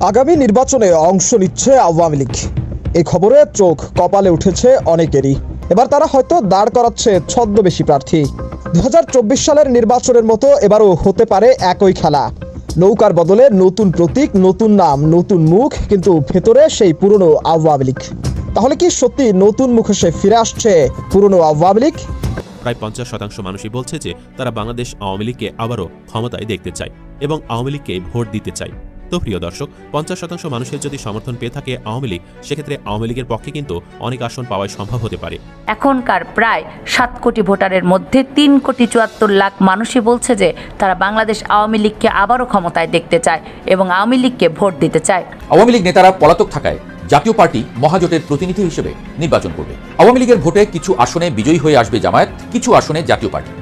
আগামী নির্বাচনে অংশ নিচ্ছে আওয়ামী লীগ। এই খবরে চোখ কপালে উঠেছে অনেকেরই। এবার তারা হয়তো দাঁড় করাচ্ছে ছদ্মবেশী প্রার্থী। 2024 সালের নির্বাচনের মতো এবারও হতে পারে একই খেলা। নৌকার বদলে নতুন প্রতীক, নতুন নাম, নতুন মুখ, কিন্তু ভেতরে সেই পুরনো আওয়ামী লীগ। তাহলে কি সত্যি নতুন মুখ এসে ফিরে আসছে পুরনো আওয়ামী লীগ? প্রায় 50% মানুষই বলছে যে তারা বাংলাদেশ আওয়ামী লীগকে আবারও ক্ষমতায় দেখতে চায় এবং আওয়ামী লীগকে ভোট দিতে চায়। তো প্রিয় দর্শক, 50% মানুষের যদি সমর্থন পেয়ে থাকে আওয়ামী লীগ, সেক্ষেত্রে আওয়ামী লীগের পক্ষে কিন্তু অনেক আসন পাওয়া সম্ভব হতে পারে। এখনকার প্রায় 7 কোটি ভোটারের মধ্যে 3,74,00,000 মানুষই বলছে যে তারা বাংলাদেশ আওয়ামী লীগকে আবারও ক্ষমতায় দেখতে চায় এবং আওয়ামী লীগকে ভোট দিতে চায়। আওয়ামী লীগ নেতারা পলাতক থাকায় জাতীয় পার্টি মহাজোটের প্রতিনিধি হিসেবে নির্বাচন করবে। আওয়ামী লীগের ভোটে কিছু আসনে বিজয়ী হয়ে আসবে জামায়াত, কিছু আসনে জাতীয় পার্টি।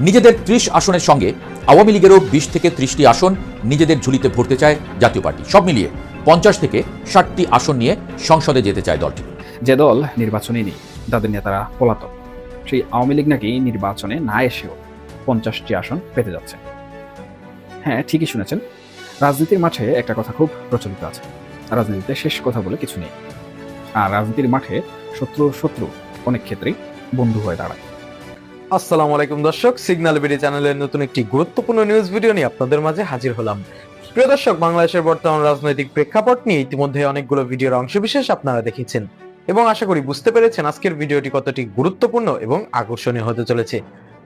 নিজেদের 30 আসনের সঙ্গে আওয়ামী লীগেরও 20 থেকে 30টি আসন নিজেদের ঝুলিতে ভরতে চায় জাতীয় পার্টি। সব মিলিয়ে 50 থেকে 60টি আসন নিয়ে সংসদে যেতে চায় দলটি। যে দল নির্বাচনে নেই, তাদের নেতারা পলাতক, সেই আওয়ামী লীগ নাকি নির্বাচনে না এসেও 50টি আসন পেতে যাচ্ছে। হ্যাঁ, ঠিকই শুনেছেন। রাজনীতির মাঠে একটা কথা খুব প্রচলিত আছে, রাজনীতিতে শেষ কথা বলে কিছু নেই। আর রাজনীতির মাঠে শত্রু অনেক ক্ষেত্রেই বন্ধু হয়ে দাঁড়ায়। আসসালামু আলাইকুম দর্শক, সিগন্যাল বিডি চ্যানেলের নতুন একটি গুরুত্বপূর্ণ নিউজ ভিডিও নিয়ে আপনাদের মাঝে হাজির হলাম। প্রিয় দর্শক, বাংলাদেশের বর্তমান রাজনৈতিক প্রেক্ষাপট নিয়ে ইতিমধ্যে অনেকগুলো ভিডিওর অংশবিশেষ আপনারা দেখেছেন এবং আশা করি বুঝতে পেরেছেন আজকের ভিডিওটি কতটি গুরুত্বপূর্ণ এবং আকর্ষণীয় হতে চলেছে।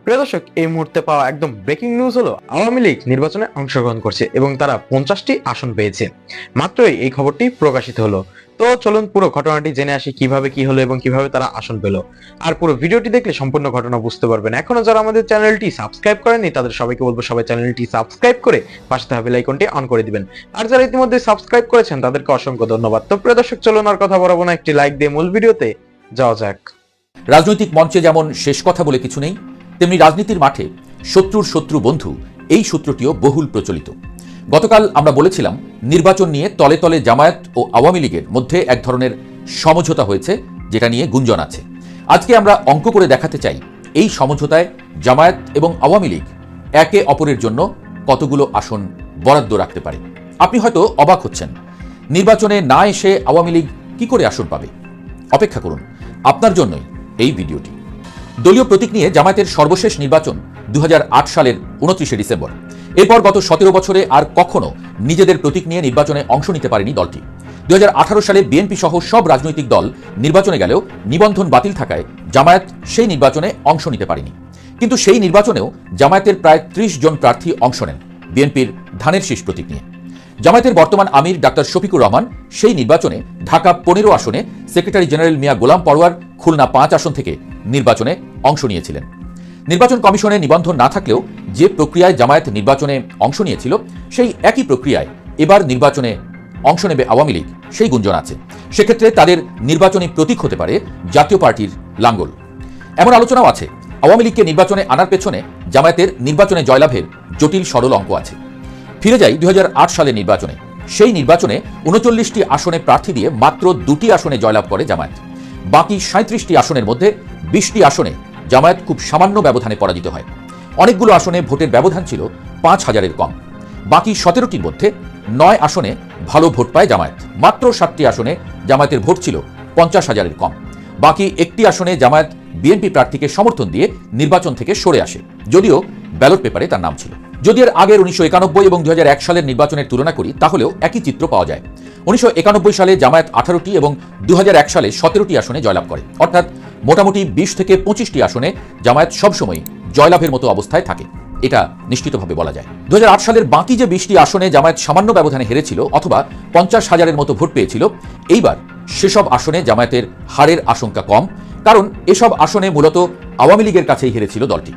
প্রিয় দর্শক, এই মুহূর্তে পাওয়া একদম ব্রেকিং নিউজ হলো আওয়ামী লীগ নির্বাচনে অংশগ্রহণ করছে এবং তারা 50টি আসন পেয়েছে। মাত্রই এই খবরটি প্রকাশিত হলো। তো চলুন পুরো ঘটনাটি জেনে আসি কিভাবে কি হলো এবং কিভাবে তারা আসন পেল। আর পুরো ভিডিওটি দেখলে সম্পূর্ণ ঘটনা বুঝতে পারবেন। এখনো যারা আমাদের চ্যানেলটি সাবস্ক্রাইব করেননি তাদের সবাইকে বলবো সবাই চ্যানেলটি সাবস্ক্রাইব করে পাশে থাকা বেল আইকনটি অন করে দিবেন। আর যারা ইতিমধ্যে সাবস্ক্রাইব করেছেন তাদেরকে অসংখ্য ধন্যবাদ। তো প্রিয় দর্শক, চলুন আর কথা বলবো না, একটি লাইক দিয়ে মূল ভিডিওতে যাওয়া যাক। রাজনৈতিক মঞ্চে যেমন শেষ কথা বলে কিছু নেই, তেমনি রাজনীতির মাঠে শত্রুর শত্রু বন্ধু, এই সূত্রটিও বহুল প্রচলিত। গতকাল আমরা বলেছিলাম নির্বাচন নিয়ে তলে তলে জামায়াত ও আওয়ামী লীগের মধ্যে এক ধরনের সমঝোতা হয়েছে, যেটা নিয়ে গুঞ্জন আছে। আজকে আমরা অঙ্ক করে দেখাতে চাই এই সমঝোতায় জামায়াত এবং আওয়ামী লীগ একে অপরের জন্য কতগুলো আসন বরাদ্দ রাখতে পারে। আপনি হয়তো অবাক হচ্ছেন, নির্বাচনে না এসে আওয়ামী লীগ কি করে আসন পাবে? অপেক্ষা করুন, আপনার জন্যই এই ভিডিওটি। দলীয় প্রতীক নিয়ে জামায়াতের সর্বশেষ নির্বাচন 2008 সালের 29শে ডিসেম্বর। এরপর গত 17 বছরে আর কখনো নিজেদের প্রতীক নিয়ে নির্বাচনে অংশ নিতে পারেনি দলটি। 2018 সালে বিএনপি সহ সব রাজনৈতিক দল নির্বাচনে গেলেও নিবন্ধন বাতিল থাকায় জামায়াত সেই নির্বাচনে অংশ নিতে পারেনি। কিন্তু সেই নির্বাচনেও জামায়াতের প্রায় 30 জন প্রার্থী অংশ নেন বিএনপির ধানের শীষ প্রতীক নিয়ে। জামায়াতের বর্তমান আমির ডাক্তার শফিকুর রহমান সেই নির্বাচনে ঢাকা 15 আসনে, সেক্রেটারি জেনারেল মিয়া গোলাম পরওয়ার খুলনা 5 আসন থেকে নির্বাচনে অংশ নিয়েছিলেন। নির্বাচন কমিশনে নিবন্ধন না থাকলেও যে প্রক্রিয়ায় জামায়াত নির্বাচনে অংশ নিয়েছিল সেই একই প্রক্রিয়ায় এবার নির্বাচনে অংশ নেবে আওয়ামী লীগ, সেই গুঞ্জন আছে। সেক্ষেত্রে তাদের নির্বাচনী প্রতীক হতে পারে জাতীয় পার্টির লাঙ্গল। এমন আলোচনাও আছে আওয়ামী লীগকে নির্বাচনে আনার পেছনে জামায়াতের নির্বাচনে জয়লাভের জটিল সরল অঙ্ক আছে। ফিরে যাই 2008 সালের নির্বাচনে। সেই নির্বাচনে 39টি আসনে প্রার্থী দিয়ে মাত্র 2টি আসনে জয়লাভ করে জামায়াত। বাকি 37টি আসনের মধ্যে 20টি আসনে জামায়াত খুব সামান্য ব্যবধানে পরাজিত হয়। অনেকগুলো আসনে ভোটের ব্যবধান ছিল 5,000-এর কম। বাকি 17টির মধ্যে 9 আসনে ভালো ভোট পায় জামায়াত। মাত্র 7টি আসনে জামায়াতের ভোট ছিল 50,000-এর কম। বাকি একটি আসনে জামায়াত বিএনপি প্রার্থীকে সমর্থন দিয়ে নির্বাচন থেকে সরে আসে, যদিও ব্যালট পেপারে তার নাম ছিল। যদি এর আগের 1991 এবং 2001 সালের নির্বাচনের তুলনা করি তাহলেও একই চিত্র পাওয়া যায়। 1991 সালে জামায়াত 18টি এবং 2001 সালে 17টি আসনে জয়লাভ করে, অর্থাৎ মোটামুটি 20 থেকে 25টি আসনে জামায়াত সবসময় জয়লাভের মতো অবস্থায় থাকে, এটা নিশ্চিতভাবে বলা যায়। 2008 সালের বাকি যে 20টি আসনে জামায়াত সামান্য ব্যবধানে হেরেছিল অথবা 50,000-এর মতো ভোট পেয়েছিল, এইবার সেসব আসনে জামায়াতের হারের আশঙ্কা কম, কারণ এসব আসনে মূলত আওয়ামী লীগের কাছেই হেরেছিল দলটি।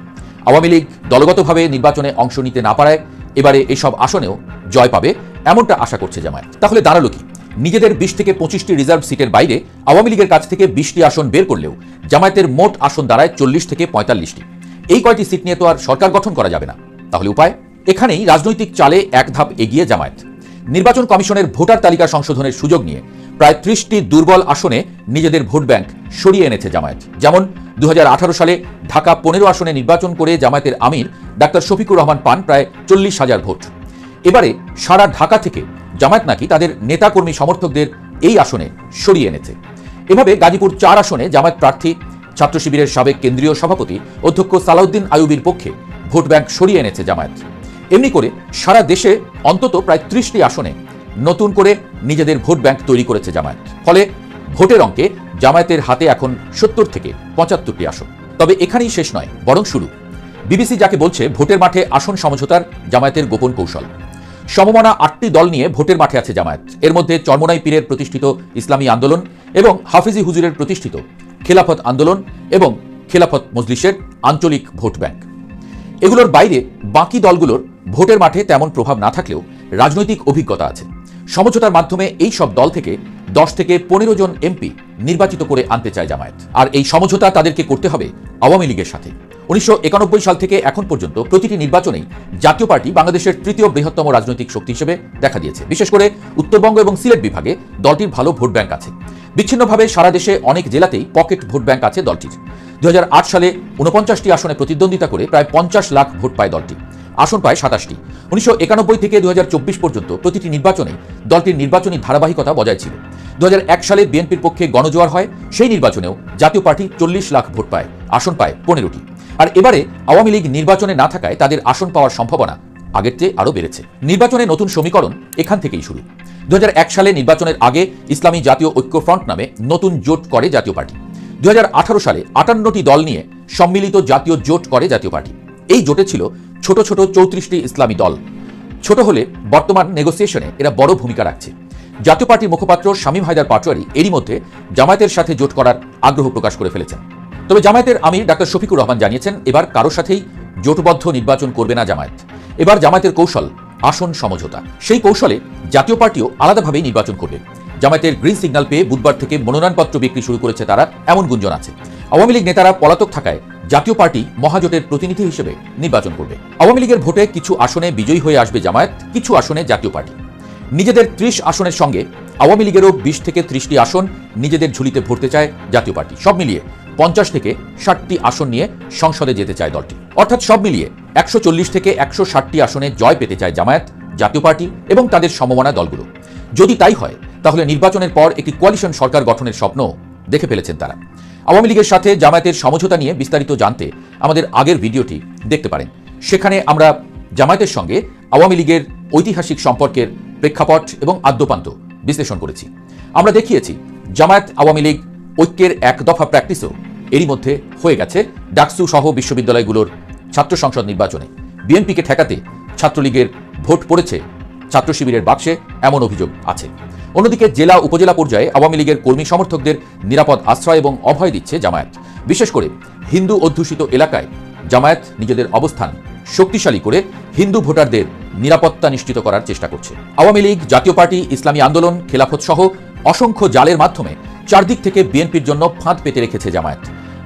আওয়ামী লীগ দলগতভাবে নির্বাচনে অংশ নিতে না পারায় এবারে এসব আসনেও জয় পাবে, এমনটা আশা করছে জামায়াত। তাহলে দাঁড়ালো কি? নিজেদের 20 থেকে 25টি রিজার্ভ সিটের বাইরে আওয়ামী লীগের কাছ থেকে 20টি আসন বের করলেও জামায়াতের মোট আসন দাঁড়ায় 40 থেকে 45টি। এই কয়টি সিট নিয়ে তো আর সরকার গঠন করা যাবে না। তাহলে উপায়? এখানেই রাজনৈতিক চালে এক ধাপ এগিয়ে জামায়াত। নির্বাচন কমিশনের ভোটার তালিকা সংশোধনের সুযোগ নিয়ে প্রায় 30টি দুর্বল আসনে নিজেদের ভোট ব্যাংক সরিয়ে এনেছে জামায়াত। যেমন 2018 সালে ঢাকা 15 আসনে নির্বাচন করে জামায়াতের আমির ডাক্তার শফিকুর রহমান পান প্রায় 40,000 ভোট। এবারে সারা ঢাকা থেকে জামায়াত নাকি তাদের নেতাকর্মী সমর্থকদের এই আসনে সরিয়ে এনেছে। এভাবে গাজীপুর 4 আসনে জামায়াত প্রার্থী ছাত্র শিবিরের সাবেক কেন্দ্রীয় সভাপতি অধ্যক্ষ সালাউদ্দিন আইয়ুবীর পক্ষে ভোট ব্যাংক সরিয়ে এনেছে জামায়াত। এমনি করে সারা দেশে অন্তত প্রায় 30টি আসনে নতুন করে নিজেদের ভোট ব্যাংক তৈরি করেছে জামায়াত। ফলে ভোটের অঙ্কে জামায়াতের হাতে এখন 70 থেকে 75টি আসন। তবে এখানেই শেষ নয়, বরং শুরু। বিবিসি যাকে বলছে ভোটের মাঠে আসন সমঝোতার জামায়াতের গোপন কৌশল। সমমনা 8টি দল নিয়ে ভোটের মাঠে আছে জামায়াত। এর মধ্যে চরমোনাই পীরের প্রতিষ্ঠিত ইসলামী আন্দোলন এবং হাফিজি হুজুরের প্রতিষ্ঠিত খেলাফত আন্দোলন এবং খেলাফত মজলিসের আঞ্চলিক ভোট ব্যাংক। এগুলোর বাইরে বাকি দলগুলোর ভোটের মাঠে তেমন প্রভাব না থাকলেও রাজনৈতিক অভিজ্ঞতা আছে। সমঝোতার মাধ্যমে এই সব দল থেকে 10 থেকে 15 জন এমপি নির্বাচিত করে আনতে চায় জামায়াত। আর এই সমঝোতা তাদেরকে করতে হবে আওয়ামী লীগের সাথে। 1991 সাল থেকে এখন পর্যন্ত প্রতিটি নির্বাচনেই জাতীয় পার্টি বাংলাদেশের তৃতীয় বৃহত্তম রাজনৈতিক শক্তি হিসেবে দেখা দিয়েছে। বিশেষ করে উত্তরবঙ্গ এবং সিলেট বিভাগে দলটির ভালো ভোট ব্যাংক আছে। বিচ্ছিন্নভাবে সারা দেশে অনেক জেলাতেই পকেট ভোট ব্যাংক আছে দলটির। 2008 সালে 49টি আসনে প্রতিদ্বন্দ্বিতা করে প্রায় 50 লাখ ভোট পায় দলটি। আসন পায় 27টি। 1991 থেকে 2024 পর্যন্ত প্রতিটি নির্বাচনে দলটির নির্বাচনী ধারাবাহিকতা বজায় ছিল। 2001 সালে বিএনপির পক্ষে গণজোয়ার হয়, সেই নির্বাচনেও জাতীয় পার্টি 40 লাখ ভোট পায়, আসন পায় 15টি। আর এবারে আওয়ামী লীগ নির্বাচনে না থাকায় তাদের আসন পাওয়ার সম্ভাবনা আগের চেয়ে আরও বেড়েছে। নির্বাচনে নতুন সমীকরণ এখান থেকেই শুরু। 2001 সালে নির্বাচনের আগে ইসলামী জাতীয় ঐক্য ফ্রন্ট নামে নতুন জোট করে জাতীয় পার্টি। 2018 সালে 58টি দল নিয়ে সম্মিলিত জাতীয় জোট করে জাতীয় পার্টি। এই জোটে ছিল ছোট ছোট 34টি ইসলামী দল। ছোট হলে বর্তমান নেগোসিয়েশনে এরা বড় ভূমিকা রাখছে। জাতীয় পার্টির মুখপাত্র শামীম হায়দার পাটোয়ারি এরই মধ্যে জামায়াতের সাথে জোট করার আগ্রহ প্রকাশ করে ফেলেছেন। তবে জামায়াতের আমির ডাক্তার শফিকুর রহমান জানিয়েছেন এবার কারো সাথেই জোটবদ্ধ নির্বাচন করবে না জামায়াত। এবার জামায়াতের কৌশল আসন সমঝোতা। সেই কৌশলে জাতীয় পার্টিও আলাদাভাবেই নির্বাচন করবে। জামায়াতের গ্রিন সিগন্যাল পেয়ে বুধবার থেকে মনোনয়নপত্র বিক্রি শুরু করেছে তারা, এমন গুঞ্জন আছে। আওয়ামী লীগ নেতারা পলাতক থাকায় জাতীয় পার্টি মহাজোটের প্রতিনিধি হিসেবে নির্বাচন করবে। আওয়ামী লীগের ভোটে কিছু আসনে বিজয়ী হয়ে আসবে জামায়াত, কিছু আসনে জাতীয় পার্টি। নিজেদের 30 আসনের সঙ্গে আওয়ামী লীগেরও 20 থেকে 30টি আসন নিজেদের ঝুলিতে ভরতে চায় জাতীয় পার্টি। সব মিলিয়ে 50 থেকে 60টি আসন নিয়ে সংসদে যেতে চায় দলটি। অর্থাৎ সব মিলিয়ে 140 থেকে 160টি আসনে জয় পেতে চায় জামায়াত, জাতীয় পার্টি এবং তাদের সমমনা দলগুলো। যদি তাই হয় তাহলে নির্বাচনের পর একটি কোয়ালিশন সরকার গঠনের স্বপ্ন দেখে ফেলেছেন তারা। আওয়ামী লীগের সাথে জামায়াতের সমঝোতা নিয়ে বিস্তারিত জানতে আমাদের আগের ভিডিওটি দেখতে পারেন। সেখানে আমরা জামায়াতের সঙ্গে আওয়ামী লীগের ঐতিহাসিক সম্পর্কের প্রেক্ষাপট এবং আদ্যোপান্ত বিশ্লেষণ করেছি। আমরা দেখিয়েছি জামায়াত আওয়ামী লীগ ঐক্যের এক দফা প্র্যাকটিসও এরই মধ্যে হয়ে গেছে ডাকসু সহ বিশ্ববিদ্যালয়গুলোর ছাত্র সংসদ নির্বাচনে। বিএনপিকে ঠেকাতে ছাত্রলীগের ভোট পড়েছে ছাত্র শিবিরের বাক্সে, এমন অভিযোগ আছে। অন্যদিকে জেলা উপজেলা পর্যায়ে আওয়ামী লীগের কর্মী সমর্থকদের নিরাপদ আশ্রয় এবং অভয় দিচ্ছে জামায়াত। বিশেষ করে হিন্দু অধ্যুষিত এলাকায় জামায়াত নিজেদের অবস্থান শক্তিশালী করে হিন্দু ভোটারদের নিরাপত্তা নিশ্চিত করার চেষ্টা করছে। আওয়ামী লীগ, জাতীয় পার্টি, ইসলামী আন্দোলন, খেলাফত সহ অসংখ্য জালের মাধ্যমে চারদিক থেকে বিএনপির জন্য ফাঁদ পেতে রেখেছে জামায়াত।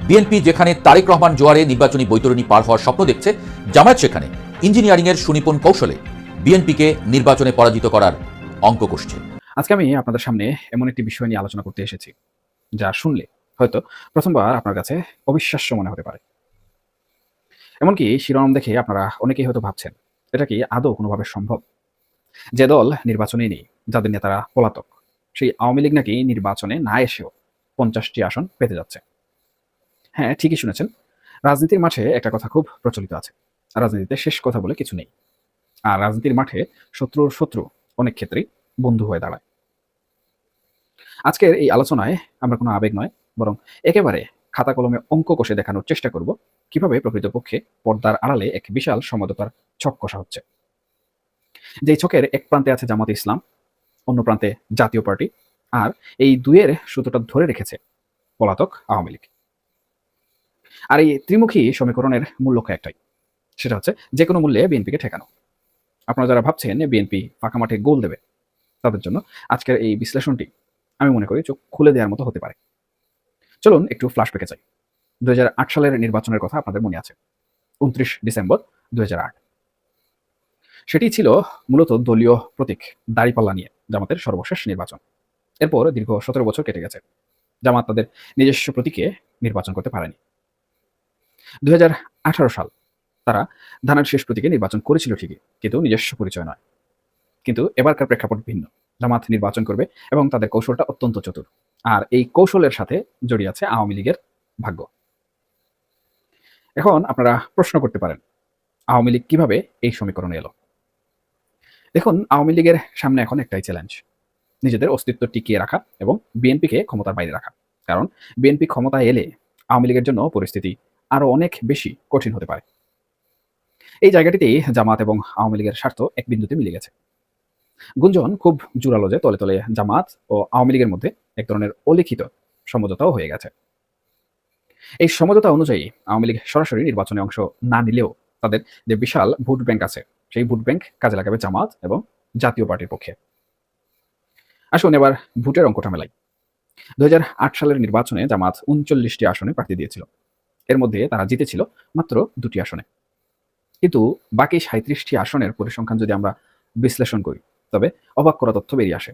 বিএনপি যেখানে তারেক রহমান জোয়ারে নির্বাচনী বৈতরণী পার হওয়ার স্বপ্ন দেখছে, জামায়াত সেখানে ইঞ্জিনিয়ারিংয়ের সুনিপুণ কৌশলে বিএনপিকে নির্বাচনে পরাজিত করার অঙ্ক কষছে। আজকে আমি আপনাদের সামনে এমন একটি বিষয় নিয়ে আলোচনা করতে এসেছি যা শুনলে হয়তো প্রথমবার আপনার কাছে অবিশ্বাস্য মনে হতে পারে। এমনকি শিরোনাম দেখে আপনারা অনেকেই হয়তো ভাবছেন এটা কি আদৌ কোনোভাবে সম্ভব? যে দল নির্বাচনে নেই, যাদের নেতারা পলাতক, সেই আওয়ামী লীগ নাকি নির্বাচনে না এসেও 50টি আসন পেতে যাচ্ছে। হ্যাঁ, ঠিকই শুনেছেন। রাজনীতির মাঠে একটা কথা খুব প্রচলিত আছে, রাজনীতিতে শেষ কথা বলে কিছু নেই। আর রাজনীতির মাঠে শত্রুর শত্রু অনেক ক্ষেত্রেই বন্ধু হয়ে দাঁড়ায়। আজকের এই আলোচনায় আমরা কোনো আবেগ নয়, বরং একেবারে খাতা কলমে অঙ্ক কষে দেখানোর চেষ্টা করব কিভাবে প্রকৃতপক্ষে পর্দার আড়ালে এক বিশাল সমঝোতার ছক কষা হচ্ছে। যেই ছকের এক প্রান্তে আছে জামাতে ইসলাম, অন্য প্রান্তে জাতীয় পার্টি, আর এই দুয়ের সুতোটা ধরে রেখেছে পলাতক আওয়ামী লীগ। আর এই ত্রিমুখী সমীকরণের মূল লক্ষ্য একটাই, সেটা হচ্ছে যে কোনো মূল্যে বিএনপিকে ঠেকানো। আপনারা যারা ভাবছেন বিএনপি ফাঁকা মাঠে গোল দেবে, তাদের জন্য আজকের এই বিশ্লেষণটি আমি মনে করি চোখ খুলে দেওয়ার মতো হতে পারে। চলুন একটু ফ্ল্যাশব্যাকে যাই। 2008 সালের নির্বাচনের কথা আপনাদের মনে আছে, 29 ডিসেম্বর 2008। সেটি ছিল মূলত দলীয় প্রতীক দাঁড়িপাল্লা নিয়ে জামাতের সর্বশেষ নির্বাচন। এরপর দীর্ঘ 17 বছর কেটে গেছে, জামাত তাদের নিজস্ব প্রতীকে নির্বাচন করতে পারেনি। 2018 সাল তারা ধানের শেষ প্রতীকে নির্বাচন করেছিল ঠিকই, কিন্তু নিজস্ব পরিচয় নয়। কিন্তু এবারকার প্রেক্ষাপট ভিন্ন। জামাত নির্বাচন করবে এবং তাদের কৌশলটা অত্যন্ত চতুর। আর এই কৌশলের সাথে জড়িয়ে আছে আওয়ামী লীগের ভাগ্য। এখন আপনারা প্রশ্ন করতে পারেন, আওয়ামী লীগ কিভাবে এই সমীকরণে এলো? দেখুন, আওয়ামী লীগের সামনে এখন একটাই চ্যালেঞ্জ, নিজেদের অস্তিত্ব টিকিয়ে রাখা এবং বিএনপিকে ক্ষমতার বাইরে রাখা। কারণ বিএনপি ক্ষমতায় এলে আওয়ামী লীগের জন্য পরিস্থিতি আরো অনেক বেশি কঠিন হতে পারে। এই জায়গাটিতেই জামাত এবং আওয়ামী লীগের স্বার্থ এক বিন্দুতে মিলে গেছে। গুঞ্জন খুব জোরালো যে তলে তলে জামাত ও আওয়ামী লীগের মধ্যে এক ধরনের অলিখিত সমঝোতাও হয়ে গেছে। এই সমঝোতা অনুযায়ী আওয়ামী লীগ সরাসরি নির্বাচনে অংশ না নিলেও তাদের যে বিশাল ভোট ব্যাংক আছে, সেই ভোট ব্যাংক কাজে লাগাবে জামাত এবং জাতীয় পার্টির পক্ষে। আসুন এবার ভোটের অঙ্কটা মেলাই। 2008 সালের নির্বাচনে জামাত 39টি আসনে প্রার্থী দিয়েছিল। এর মধ্যে তারা জিতেছিল মাত্র 2টি আসনে। কিন্তু বাকি 37টি আসনের পরিসংখ্যান যদি আমরা বিশ্লেষণ করি, তবে অবাক করা তথ্য বেরিয়ে আসে।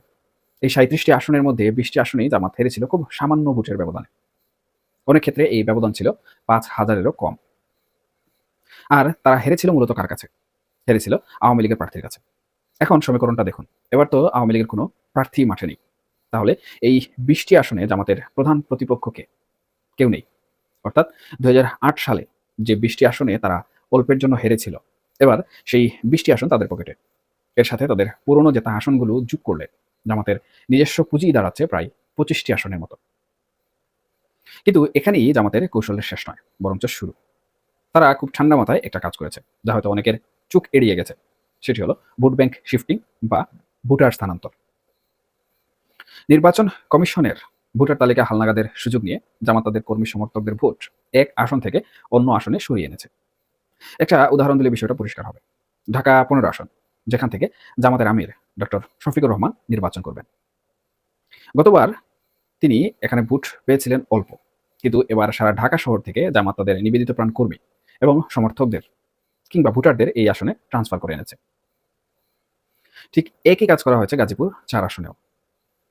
এই 37টি আসনের মধ্যে 20টি আসনেই জামাত হেরেছিল খুব সামান্য ভোটের ব্যবধানে। অনেক ক্ষেত্রে এই ব্যবধান ছিল 5,000-এরও কম। আর তারা হেরেছিল মূলত কার কাছে? হেরেছিল আওয়ামী লীগের প্রার্থীর কাছে। এখন সমীকরণটা দেখুন, এবার তো আওয়ামী লীগের কোনো প্রার্থী মাঠে নেই। তাহলে এই 20টি আসনে জামাতের প্রধান প্রতিপক্ষকে কেউ নেই। অর্থাৎ 2008 সালে যে 20টি আসনে তারা অল্পের জন্য হেরেছিল, এবার সেই 20টি আসন তাদের পকেটে। এর সাথে তাদের পুরনো জেতা আসনগুলো যোগ করলে জামাতের নিজস্ব পুঁজি দাঁড়াচ্ছে প্রায় 25টি আসনের মতো। কিন্তু এখানেই জামাতের কৌশলের শেষ নয়, বরঞ্চ শুরু। তারা খুব ঠান্ডা মাথায় একটা কাজ করেছে, যা হয়তো অনেকের চোখ এড়িয়ে গেছে। সেটি হলো ভোট ব্যাংক শিফটিং বা ভোটার স্থানান্তর। নির্বাচন কমিশনের ভোটার তালিকা হালনাগাদের সুযোগ নিয়ে জামাত তাদের কর্মী সমর্থকদের ভোট এক আসন থেকে অন্য আসনে সরিয়ে এনেছে। একটা উদাহরণ দিলে বিষয়টা পরিষ্কার হবে। ঢাকা 15 আসন, যেখান থেকে জামাতের আমির ডক্টর শফিকুর রহমান নির্বাচন করবেন। গতবার তিনি এখানে ভোট পেয়েছিলেন অল্প, কিন্তু এবার সারা ঢাকা শহর থেকে জামাত তাদের নিবেদিত প্রাণ কর্মী এবং সমর্থকদের কিংবা ভোটারদের এই আসনে ট্রান্সফার করে এনেছে। ঠিক একই কাজ করা হয়েছে গাজীপুর 4 আসনেও,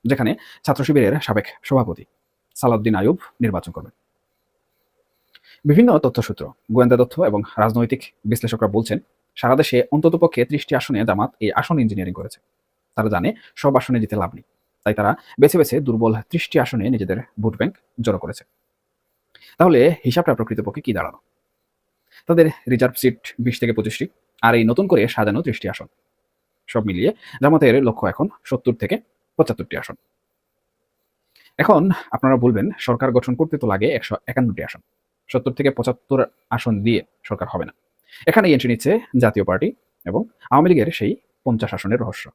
যেখানে ছাত্র শিবিরের সাবেক সভাপতি সালাউদ্দিন আইয়ুব নির্বাচন করবেন। বিভিন্ন তথ্যসূত্র, গোয়েন্দা তথ্য এবং রাজনৈতিক বিশ্লেষকরা বলছেন, সারা দেশে অন্ততপক্ষে 30টি আসনে জামাত এই আসন ইঞ্জিনিয়ারিং করেছে। তারা জানে সব আসনে জিতে লাভ নেই, তাই তারা বেছে বেছে দুর্বল 30টি আসনে নিজেদের ভোট ব্যাংক জড়ো করেছে। তাহলে হিসাবটা প্রকৃতপক্ষে কি দাঁড়ালো? তাদের রিজার্ভ সিট 20 থেকে 25টি, আর এই নতুন করে সাজানো 30টি আসন। সব মিলিয়ে জামাতের লক্ষ্য এখন 70 থেকে 75টি আসন। এখন আপনারা বলবেন, সরকার গঠন করতে তো লাগে 151টি আসন, 70 থেকে 75 আসন দিয়ে সরকার হবে না। এখানেই এন্ট্রি নিচ্ছে জাতীয় পার্টি এবং আওয়ামী লীগের সেই 50 আসনের রহস্য।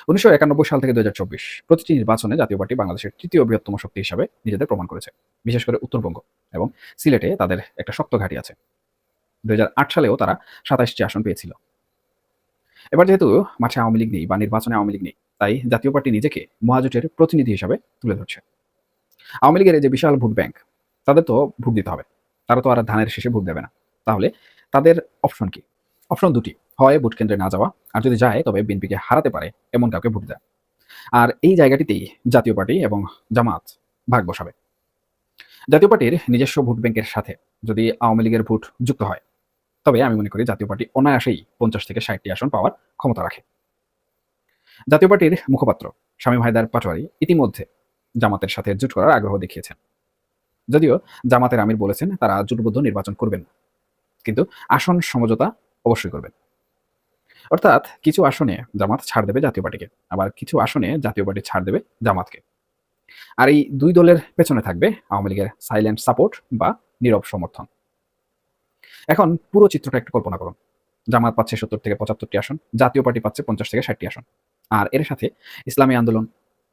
1991 সাল থেকে 2024 প্রতিটি নির্বাচনে জাতীয় পার্টি বাংলাদেশের তৃতীয় বৃহত্তম শক্তি হিসাবে নিজেদের প্রমাণ করেছে। বিশেষ করে উত্তরবঙ্গ এবং সিলেটে তাদের একটা শক্ত ঘাঁটি আছে। 2008 সালেও তারা 27টি আসন পেয়েছিল। এবার যেহেতু মাঠে আওয়ামী লীগ নেই বা নির্বাচনে আওয়ামী লীগ নেই, তাই জাতীয় পার্টি নিজেকে মহাজোটের প্রতিনিধি হিসাবে তুলে ধরছে। আওয়ামী লীগের এই যে বিশাল ভোট ব্যাংক, তাদের তো ভোট দিতে হবে, তারা তো আর ধানের শেষে ভোট দেবে না। তাহলে তাদের অপশন কি? অপশন দুটি, হয় ভোট কেন্দ্রে না যাওয়া, আর যদি যায় তবে বিএনপিকে হারাতে পারে এমন কাউকে ভোট দেয়। আর এই জায়গাটিতেই জাতীয় পার্টি এবং জামাত ভাগ বসাবে। জাতীয় পার্টির নিজস্ব ভোট ব্যাংকের সাথে যদি আওয়ামী লীগের ভোট যুক্ত হয়, তবে আমি মনে করি জাতীয় পার্টি অনায়াসেই 50 থেকে 60টি আসন পাওয়ার ক্ষমতা রাখে। জাতীয় পার্টির মুখপাত্র শামীম হায়দার পাটোয়ারি ইতিমধ্যে জামাতের সাথে জোট করার আগ্রহ দেখিয়েছেন। যদিও জামাতের আমির বলেছেন তারা জোটবদ্ধ নির্বাচন করবেন না, কিন্তু আসন সমঝোতা অবশ্যই করবেন। অর্থাৎ কিছু আসনে জামাত ছাড় দেবে জাতীয় পার্টিকে, আবার কিছু আসনে জাতীয় পার্টি ছাড় দেবে জামাতকে। আর এই দুই দলের পেছনে থাকবে আওয়ামী লীগের সাইলেন্ট সাপোর্ট বা নীরব সমর্থন। এখন পুরো চিত্রটা একটু কল্পনা করুন। জামাত পাচ্ছে 70 থেকে 75টি আসন, জাতীয় পার্টি পাচ্ছে 50 থেকে 60টি আসন, আর এর সাথে ইসলামী আন্দোলন,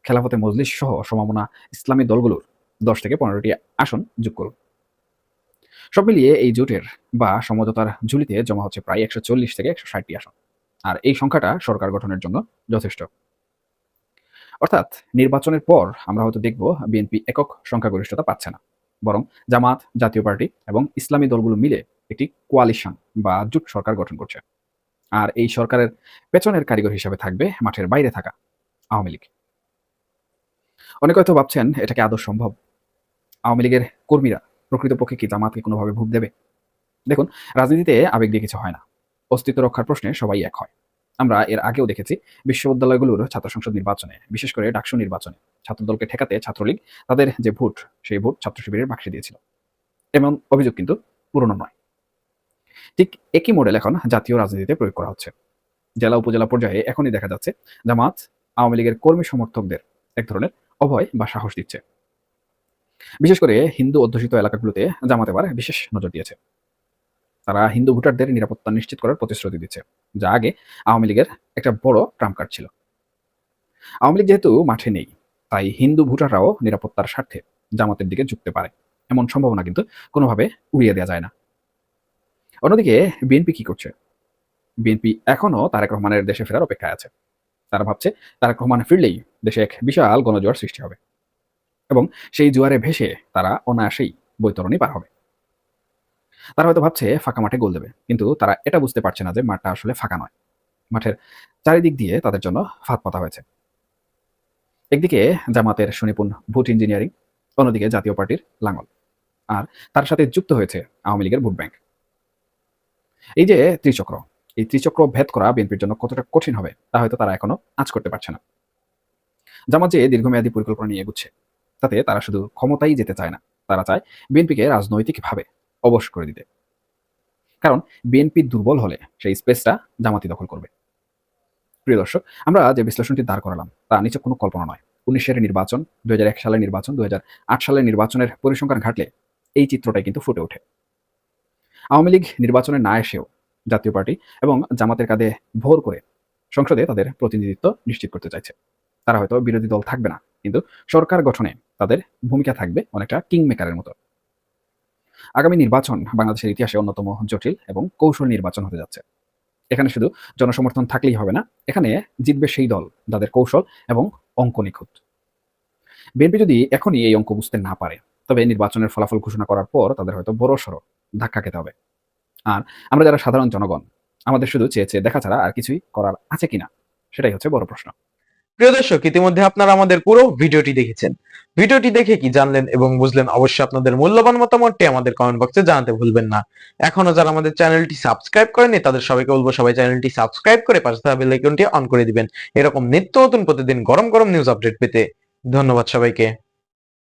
খেলাফতে মজলিস সহ সমমনা ইসলামী দলগুলোর 10 থেকে 15টি আসন যোগ করুন। সব মিলিয়ে এই জোটের বা সমঝোতার ঝুলিতে জমা হচ্ছে প্রায় 140 থেকে 160টি আসন, আর এই সংখ্যাটা সরকার গঠনের জন্য যথেষ্ট। অর্থাৎ নির্বাচনের পর আমরা হয়তো দেখব বিএনপি একক সংখ্যাগরিষ্ঠতা পাচ্ছে না, বরং জামাত, জাতীয় পার্টি এবং ইসলামী দলগুলো মিলে একটি কোয়ালিশন বা জোট সরকার গঠন করছে। আর এই সরকারের পেছনের কারিগর হিসেবে থাকবে মাঠের বাইরে থাকা আওয়ামী লীগ। অনেকে হয়তো ভাবছেন এটাকে আদৌ সম্ভব? আওয়ামী লীগের কর্মীরা প্রকৃতপক্ষে কি জামাতকে কোনোভাবে ভোট দেবে? দেখুন, রাজনীতিতে আবেগ দিয়ে কিছু হয় না। অস্তিত্ব রক্ষার প্রশ্নে সবাই এক হয়। আমরা এর আগেও দেখেছি বিশ্ববিদ্যালয়গুলোর ছাত্র সংসদ নির্বাচনে, বিশেষ করে ডাকসু নির্বাচনে ছাত্রদলকে ঠেকাতে ছাত্রলীগ তাদের যে ভোট, সেই ভোট ছাত্র শিবিরের বাক্সে দিয়েছিল। এমন অভিযোগ কিন্তু পুরনো নয়। ঠিক একই মডেল এখন জাতীয় রাজনীতিতে প্রয়োগ করা হচ্ছে। জেলা উপজেলা পর্যায়ে এখনই দেখা যাচ্ছে জামাত আওয়ামী লীগের কর্মী সমর্থকদের এক ধরনের অভয় বা সাহস দিচ্ছে। বিশেষ করে হিন্দু অধ্যুষিত এলাকাগুলোতে জামাত এবার বিশেষ নজর দিয়েছে। তারা হিন্দু ভোটারদের নিরাপত্তা নিশ্চিত করার প্রতিশ্রুতি দিচ্ছে, যা আগে আওয়ামী লীগের একটা বড় ট্রাম্প কার্ড ছিল। আওয়ামী লীগ যেহেতু মাঠে নেই, তাই হিন্দু ভোটাররাও নিরাপত্তার স্বার্থে জামাতের দিকে ঝুঁকতে পারে, এমন সম্ভাবনা কিন্তু কোনোভাবে উড়িয়ে দেওয়া যায় না। অন্যদিকে বিএনপি কি করছে? বিএনপি এখনো তারেক রহমানের দেশে ফেরার অপেক্ষায় আছে। তারা ভাবছে তারেক রহমান ফিরলেই দেশে এক বিশাল গণজোয়ার সৃষ্টি হবে এবং সেই জোয়ারে ভেসে তারা অনায়াসেই বৈতরণী পার হবে। তারা হয়তো ভাবছে ফাঁকা মাঠে গোল দেবে, কিন্তু তারা এটা বুঝতে পারছে না যে মাঠটা আসলে ফাঁকা নয়। মাঠের চারিদিক দিয়ে তাদের জন্য ফাঁদ পাতা হয়েছে। একদিকে জামাতের সুনিপুণ ভোট ইঞ্জিনিয়ারিং, অন্যদিকে জাতীয় পার্টির লাঙ্গল, আর তার সাথে যুক্ত হয়েছে আওয়ামী লীগের ভোট ব্যাংক। এই যে ত্রিচক্র, এই ত্রিচক্র ভেদ করা বিএনপির জন্য কতটা কঠিন হবে তা হয়তো তারা এখনো আঁচ করতে পারছে না। জামাত যে দীর্ঘমেয়াদী পরিকল্পনা নিয়ে এগুচ্ছে, তাতে তারা শুধু ক্ষমতাই যেতে চায় না, তারা চায় বিএনপিকে রাজনৈতিকভাবে অবশ করে দিতে। কারণ বিএনপি দুর্বল হলে সেই স্পেসটা জামাতি দখল করবে। প্রিয় দর্শক, আমরা যে বিশ্লেষণটি দাঁড় করালাম তা নিচে কোনো কল্পনা নয়। 19-এর নির্বাচন, 2001 সালের নির্বাচন, 2008 সালের নির্বাচনের পরিসংখ্যান ঘাটলে এই চিত্রটাই কিন্তু ফুটে ওঠে। আওয়ামী লীগ নির্বাচনে না এসেও জাতীয় পার্টি এবং জামাতের কাঁধে ভর করে সংসদে তাদের প্রতিনিধিত্ব নিশ্চিত করতে চাইছে। তারা হয়তো বিরোধী দল থাকবে না, কিন্তু সরকার গঠনে তাদের ভূমিকা থাকবে অনেকটা কিং মেকারের মতো। আগামী নির্বাচন বাংলাদেশের ইতিহাসে অন্যতম জটিল এবং কৌশল নির্বাচন হতে যাচ্ছে। এখানে শুধু জনসমর্থন থাকলেই হবে না, এখানে জিতবে সেই দল যাদের কৌশল এবং অঙ্ক নিখুঁত। বিএনপি যদি এখনই এই অঙ্ক বুঝতে না পারে, তবে নির্বাচনের ফলাফল ঘোষণা করার পর তাদের হয়তো বড়সড় ধাক্কা খেতে হবে। আর আমরা যারা সাধারণ জনগণ, আমাদের শুধু চেয়ে চেয়ে দেখা ছাড়া আর কিছুই করার আছে কিনা, সেটাই হচ্ছে বড় প্রশ্ন। প্রিয় দর্শক, ইতিমধ্যে আপনারা আমাদের পুরো ভিডিওটি দেখেছেন। ভিডিওটি দেখে কি জানলেন এবং বুঝলেন, অবশ্যই আপনাদের মূল্যবান মতামতটি আমাদের কমেন্ট বক্সে জানাতে ভুলবেন না। এখনো যারা আমাদের চ্যানেলটি সাবস্ক্রাইব করেনি তাদের সবাইকে বলবো সবাই চ্যানেলটি সাবস্ক্রাইব করে পাশে থাকা বেল আইকনটি অন করে দিবেন, এরকম নিত্য নতুন প্রতিদিন গরম গরম নিউজ আপডেট পেতে। ধন্যবাদ সবাইকে।